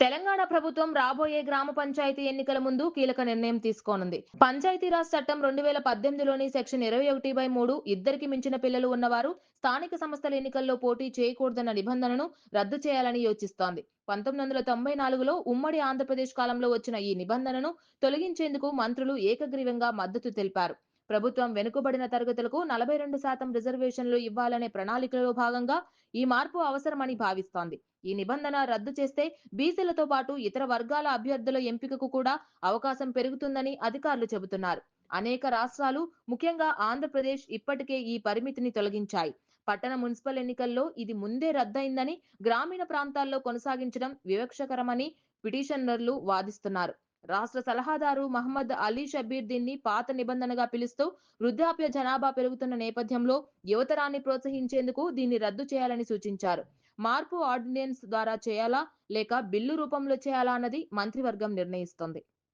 తెలంగాణ ప్రభుత్వం రాబోయే గ్రామ పంచాయతీ ఎన్నికల ముందు కీలక నిర్ణయం తీసుకోనుంది. పంచాయతీరాజ్ చట్టం 2018లోని సెక్షన్ 21(3) ఇద్దరికి మించిన పిల్లలు ఉన్నవారు స్థానిక సంస్థల ఎన్నికల్లో పోటీ చేయకూడదన్న నిబంధనను రద్దు చేయాలని యోచిస్తోంది. 1994లో ఉమ్మడి ఆంధ్రప్రదేశ్ కాలంలో వచ్చిన ఈ నిబంధనను తొలగించేందుకు మంత్రులు ఏకగ్రీవంగా మద్దతు తెలిపారు. ప్రభుత్వం వెనుకబడిన తరగతులకు 42% రిజర్వేషన్లు ఇవ్వాలనే ప్రణాళికలో భాగంగా ఈ మార్పు అవసరమని భావిస్తోంది. ఈ నిబంధన రద్దు చేస్తే బీసీలతో పాటు ఇతర వర్గాల అభ్యర్థుల ఎంపికకు కూడా అవకాశం పెరుగుతుందని అధికారులు చెబుతున్నారు. అనేక రాష్ట్రాలు, ముఖ్యంగా ఆంధ్రప్రదేశ్ ఇప్పటికే ఈ పరిమితిని తొలగించాయి. పట్టణ మున్సిపల్ ఎన్నికల్లో ఇది ముందే రద్దయిందని, గ్రామీణ ప్రాంతాల్లో కొనసాగించడం వివక్షకరమని పిటిషనర్లు వాదిస్తున్నారు. రాష్ట్ర సలహాదారు మహమ్మద్ అలీ షబ్బీర్ దీన్ని పాత నిబంధనగా పిలుస్తూ, వృద్ధాప్య జనాభా పెరుగుతున్న నేపథ్యంలో యువతరాన్ని ప్రోత్సహించేందుకు దీన్ని రద్దు చేయాలని సూచించారు. మార్పు ఆర్డినెన్స్ ద్వారా చేయాలా లేక బిల్లు రూపంలో చేయాలా అన్నది మంత్రివర్గం నిర్ణయిస్తుంది.